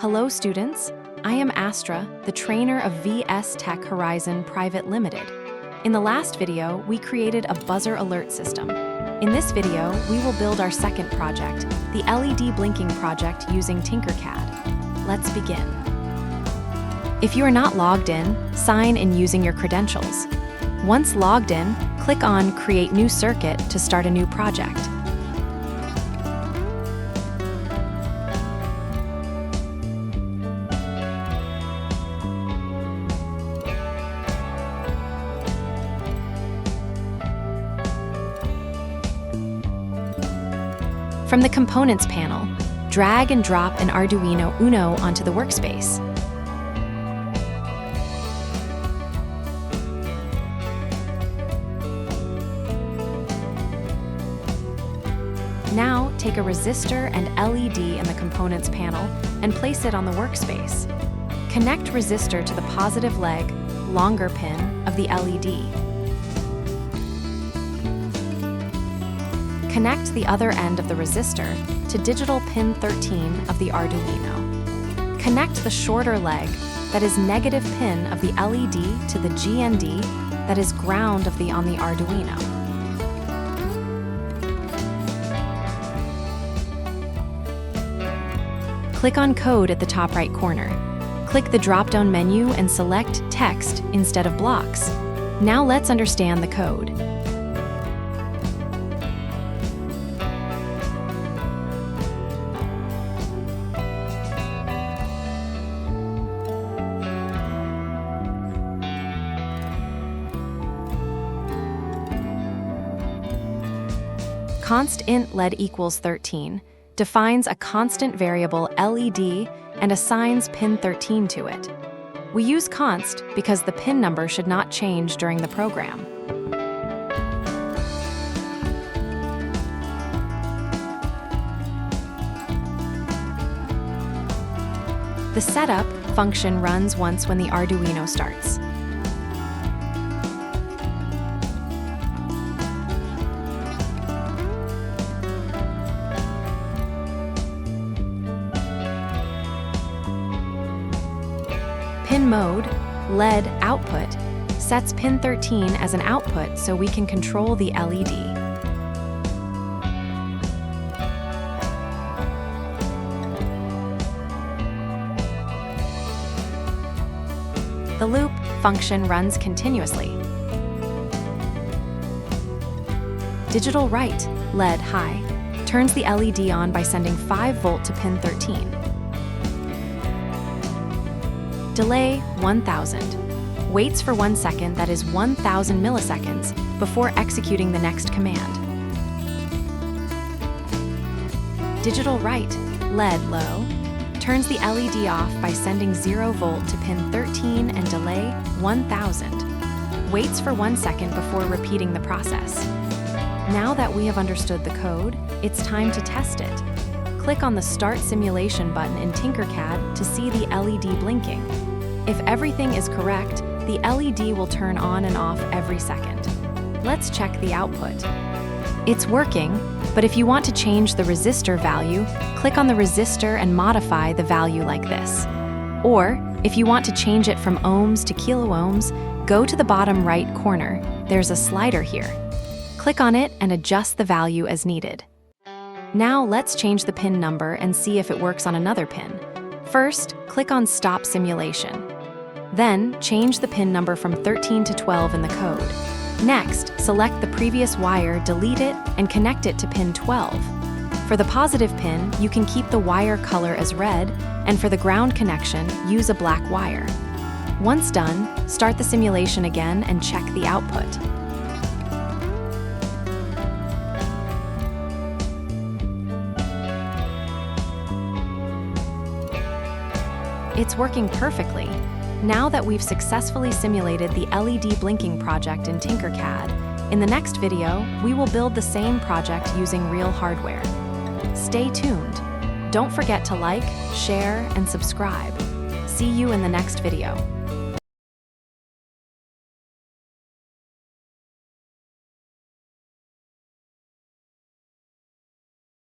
Hello students, I am Astra, the trainer of VS Tech Horizon Private Limited. In the last video, we created a buzzer alert system. In this video, we will build our second project, the LED blinking project using Tinkercad. Let's begin. If you are not logged in, sign in using your credentials. Once logged in, click on Create New Circuit to start a new project. From the Components panel, drag and drop an Arduino Uno onto the workspace. Now, take a resistor and LED in the Components panel and place it on the workspace. Connect resistor to the positive leg, longer pin of the LED. Connect the other end of the resistor to digital pin 13 of the Arduino. Connect the shorter leg, that is negative pin of the LED, to the GND, that is ground on the Arduino. Click on Code at the top right corner. Click the drop-down menu and select Text instead of Blocks. Now let's understand the code. Const int LED equals 13 defines a constant variable LED and assigns pin 13 to it. We use const because the pin number should not change during the program. The setup function runs once when the Arduino starts. Pin mode, LED output, sets pin 13 as an output so we can control the LED. The loop function runs continuously. Digital write, LED high, turns the LED on by sending 5 volt to pin 13. Delay 1000. Waits for 1 second, that is 1000 milliseconds, before executing the next command. Digital write, LED low, turns the LED off by sending 0 volt to pin 13 and delay 1000. Waits for 1 second before repeating the process. Now that we have understood the code, it's time to test it. Click on the Start Simulation button in Tinkercad to see the LED blinking. If everything is correct, the LED will turn on and off every second. Let's check the output. It's working, but if you want to change the resistor value, click on the resistor and modify the value like this. Or, if you want to change it from ohms to kiloohms, go to the bottom right corner. There's a slider here. Click on it and adjust the value as needed. Now let's change the pin number and see if it works on another pin. First, click on Stop Simulation. Then, change the pin number from 13 to 12 in the code. Next, select the previous wire, delete it, and connect it to pin 12. For the positive pin, you can keep the wire color as red, and for the ground connection, use a black wire. Once done, start the simulation again and check the output. It's working perfectly. Now that we've successfully simulated the LED blinking project in Tinkercad, in the next video, we will build the same project using real hardware. Stay tuned. Don't forget to like, share, and subscribe. See you in the next video.